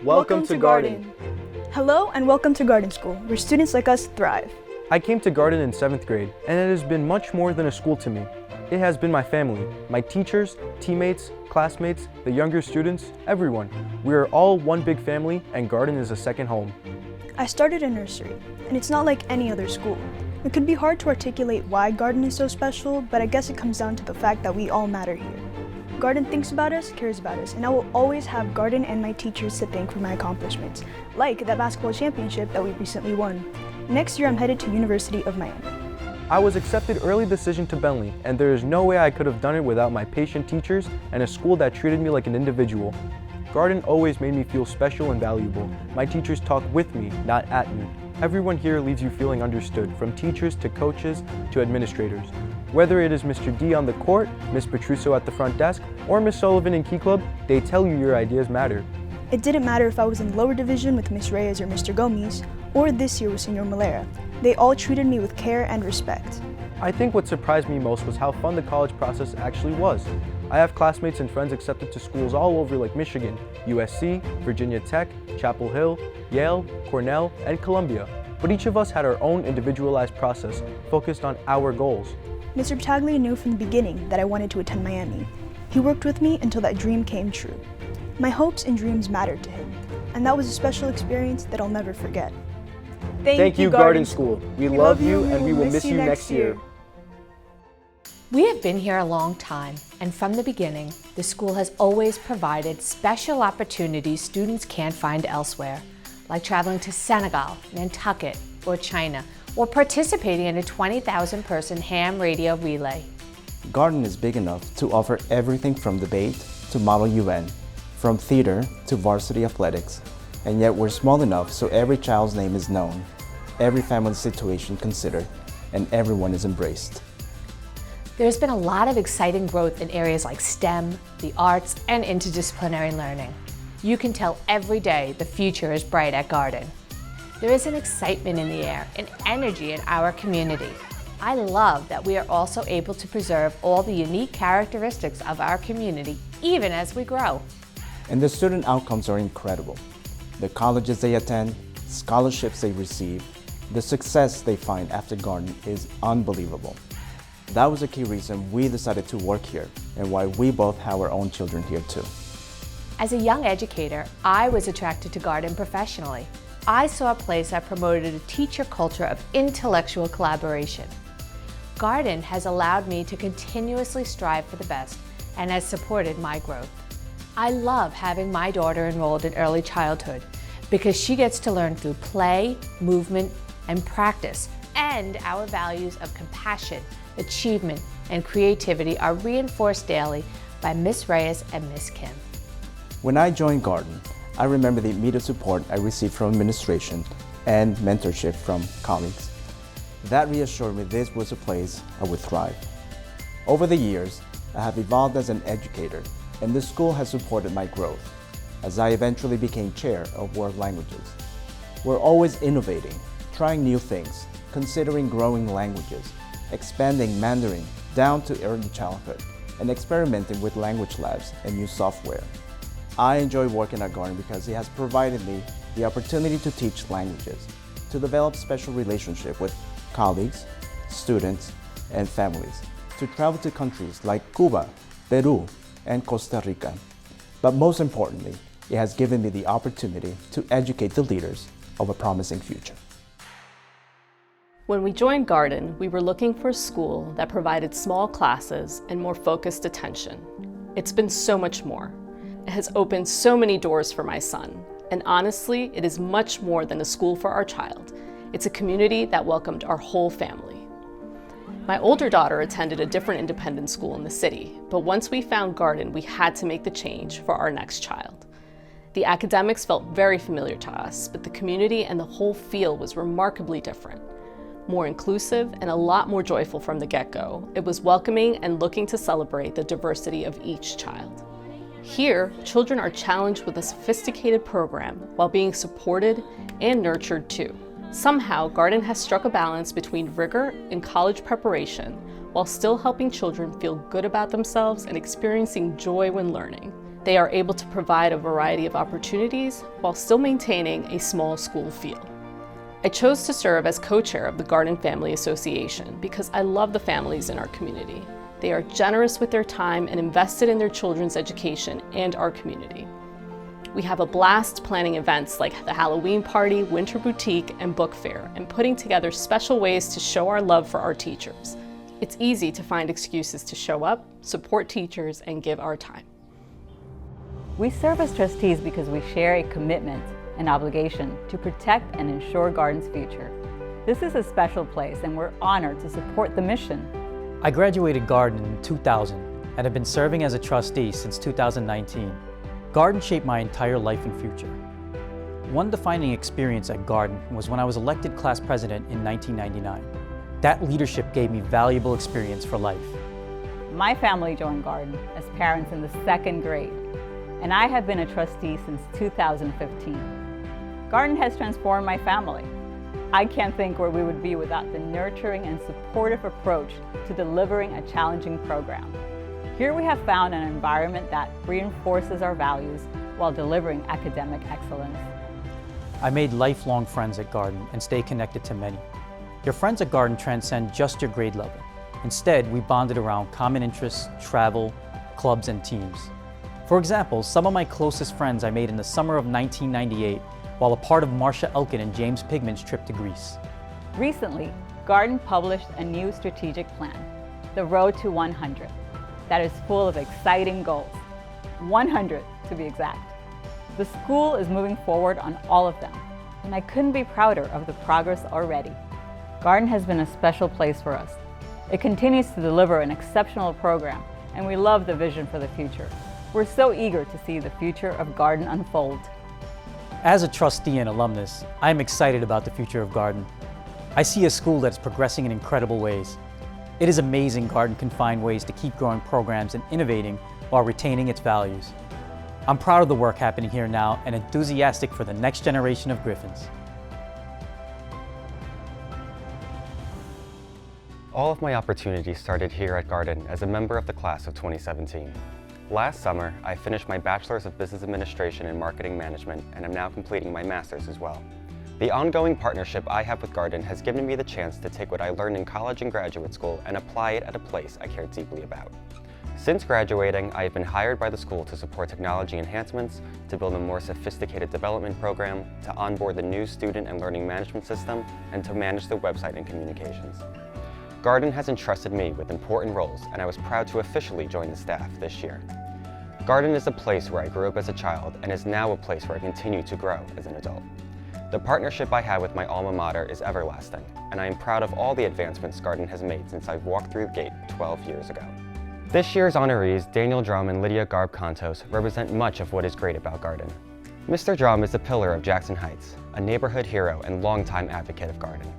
Welcome to Garden. Hello and welcome to Garden School, where students like us thrive. I came to Garden in 7th grade, and it has been much more than a school to me. It has been my family, my teachers, teammates, classmates, the younger students, everyone. We are all one big family, and Garden is a second home. I started in nursery, and it's not like any other school. It could be hard to articulate why Garden is so special, but I guess it comes down to the fact that we all matter here. Garden thinks about us, cares about us, and I will always have Garden and my teachers to thank for my accomplishments, like that basketball championship that we recently won. Next year I'm headed to University of Miami. I was accepted early decision to Bentley, and there is no way I could have done it without my patient teachers and a school that treated me like an individual. Garden always made me feel special and valuable. My teachers talk with me, not at me. Everyone here leaves you feeling understood, from teachers to coaches to administrators. Whether it is Mr. D on the court, Miss Petruso at the front desk, or Miss Sullivan in Key Club, they tell you your ideas matter. It didn't matter if I was in lower division with Miss Reyes or Mr. Gomez, or this year with Senor Malera. They all treated me with care and respect. I think what surprised me most was how fun the college process actually was. I have classmates and friends accepted to schools all over like Michigan, USC, Virginia Tech, Chapel Hill, Yale, Cornell, and Columbia. But each of us had our own individualized process focused on our goals. Mr. Battaglia knew from the beginning that I wanted to attend Miami. He worked with me until that dream came true. My hopes and dreams mattered to him, and that was a special experience that I'll never forget. Thank you, Garden School. We love you, and we will miss you next year. We have been here a long time, and from the beginning, the school has always provided special opportunities students can't find elsewhere, like traveling to Senegal, Nantucket, or China, or participating in a 20,000-person ham radio relay. Garden is big enough to offer everything from debate to Model UN, from theater to varsity athletics, and yet we're small enough so every child's name is known, every family's situation considered, and everyone is embraced. There's been a lot of exciting growth in areas like STEM, the arts, and interdisciplinary learning. You can tell every day the future is bright at Garden. There is an excitement in the air, an energy in our community. I love that we are also able to preserve all the unique characteristics of our community, even as we grow. And the student outcomes are incredible. The colleges they attend, scholarships they receive, the success they find after Garden is unbelievable. That was a key reason we decided to work here and why we both have our own children here too. As a young educator, I was attracted to Garden professionally. I saw a place that promoted a teacher culture of intellectual collaboration. Garden has allowed me to continuously strive for the best and has supported my growth. I love having my daughter enrolled in early childhood because she gets to learn through play, movement, and practice, and our values of compassion, achievement, and creativity are reinforced daily by Miss Reyes and Miss Kim. When I joined Garden, I remember the immediate support I received from administration and mentorship from colleagues. That reassured me this was a place I would thrive. Over the years, I have evolved as an educator, and the school has supported my growth as I eventually became chair of World Languages. We're always innovating, trying new things, considering growing languages, expanding Mandarin down to early childhood, and experimenting with language labs and new software. I enjoy working at Garden because it has provided me the opportunity to teach languages, to develop special relationships with colleagues, students, and families, to travel to countries like Cuba, Peru, and Costa Rica. But most importantly, it has given me the opportunity to educate the leaders of a promising future. When we joined Garden, we were looking for a school that provided small classes and more focused attention. It's been so much more. It has opened so many doors for my son, and honestly, it is much more than a school for our child. It's a community that welcomed our whole family. My older daughter attended a different independent school in the city, but once we found Garden, we had to make the change for our next child. The academics felt very familiar to us, but the community and the whole field was remarkably different. More inclusive and a lot more joyful from the get-go. It was welcoming and looking to celebrate the diversity of each child. Here, children are challenged with a sophisticated program while being supported and nurtured too. Somehow, Garden has struck a balance between rigor and college preparation while still helping children feel good about themselves and experiencing joy when learning. They are able to provide a variety of opportunities while still maintaining a small school feel. I chose to serve as co-chair of the Garden Family Association because I love the families in our community. They are generous with their time and invested in their children's education and our community. We have a blast planning events like the Halloween party, winter boutique, and book fair, and putting together special ways to show our love for our teachers. It's easy to find excuses to show up, support teachers, and give our time. We serve as trustees because we share a commitment and obligation to protect and ensure Garden's future. This is a special place, and we're honored to support the mission. I graduated Garden in 2000 and have been serving as a trustee since 2019. Garden shaped my entire life and future. One defining experience at Garden was when I was elected class president in 1999. That leadership gave me valuable experience for life. My family joined Garden as parents in the 2nd grade, and I have been a trustee since 2015. Garden has transformed my family. I can't think where we would be without the nurturing and supportive approach to delivering a challenging program. Here we have found an environment that reinforces our values while delivering academic excellence. I made lifelong friends at Garden and stay connected to many. Your friends at Garden transcend just your grade level. Instead, we bonded around common interests, travel, clubs, and teams. For example, some of my closest friends I made in the summer of 1998 while a part of Marcia Elkin and James Pigman's trip to Greece. Recently, Garden published a new strategic plan, The Road to 100, that is full of exciting goals, 100 to be exact. The school is moving forward on all of them, and I couldn't be prouder of the progress already. Garden has been a special place for us. It continues to deliver an exceptional program, and we love the vision for the future. We're so eager to see the future of Garden unfold. As a trustee and alumnus, I am excited about the future of Garden. I see a school that is progressing in incredible ways. It is amazing Garden can find ways to keep growing programs and innovating while retaining its values. I'm proud of the work happening here now and enthusiastic for the next generation of Griffins. All of my opportunities started here at Garden as a member of the class of 2017. Last summer, I finished my Bachelor's of Business Administration and Marketing Management and am now completing my Master's as well. The ongoing partnership I have with Garden has given me the chance to take what I learned in college and graduate school and apply it at a place I care deeply about. Since graduating, I have been hired by the school to support technology enhancements, to build a more sophisticated development program, to onboard the new student and learning management system, and to manage the website and communications. Garden has entrusted me with important roles, and I was proud to officially join the staff this year. Garden is a place where I grew up as a child and is now a place where I continue to grow as an adult. The partnership I have with my alma mater is everlasting, and I am proud of all the advancements Garden has made since I walked through the gate 12 years ago. This year's honorees, Daniel Drum and Lydia Garb-Contos, represent much of what is great about Garden. Mr. Drum is a pillar of Jackson Heights, a neighborhood hero and longtime advocate of Garden.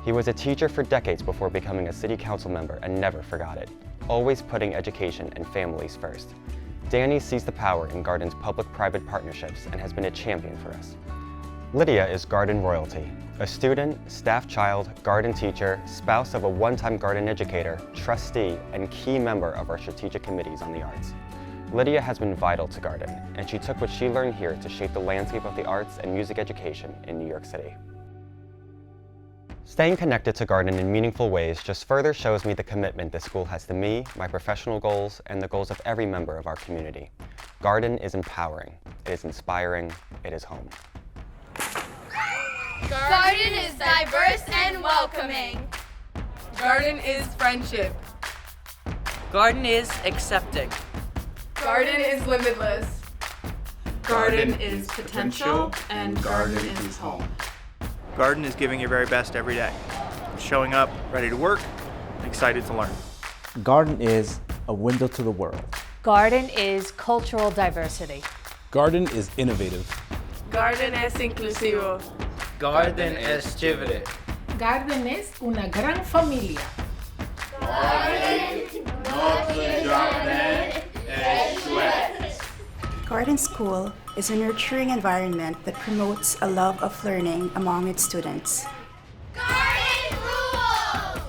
He was a teacher for decades before becoming a city council member and never forgot it, always putting education and families first. Danny sees the power in Garden's public-private partnerships and has been a champion for us. Lydia is Garden royalty, a student, staff child, Garden teacher, spouse of a one-time Garden educator, trustee, and key member of our strategic committees on the arts. Lydia has been vital to Garden, and she took what she learned here to shape the landscape of the arts and music education in New York City. Staying connected to Garden in meaningful ways just further shows me the commitment this school has to me, my professional goals, and the goals of every member of our community. Garden is empowering, it is inspiring, it is home. Garden is diverse and welcoming. Garden is friendship. Garden is accepting. Garden is limitless. Garden is potential, and Garden is home. Garden is giving your very best every day. Showing up ready to work, excited to learn. Garden is a window to the world. Garden is cultural diversity. Garden is innovative. Garden es inclusivo. Garden es chévere. Garden es una gran familia. Garden School is a nurturing environment that promotes a love of learning among its students. Garden rules!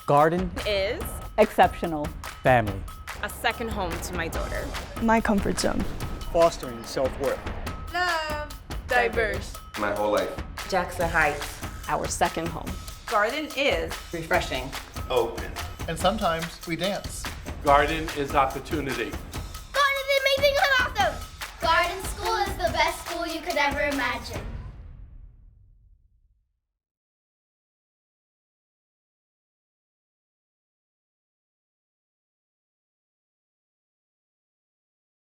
Garden is exceptional. family. A second home to my daughter. My comfort zone. Fostering self-worth. Love. Diverse. My whole life. Jackson Heights. Our second home. Garden is refreshing. Open. And sometimes we dance. Garden is opportunity. Garden is amazing and awesome! Garden School is the best school you could ever imagine.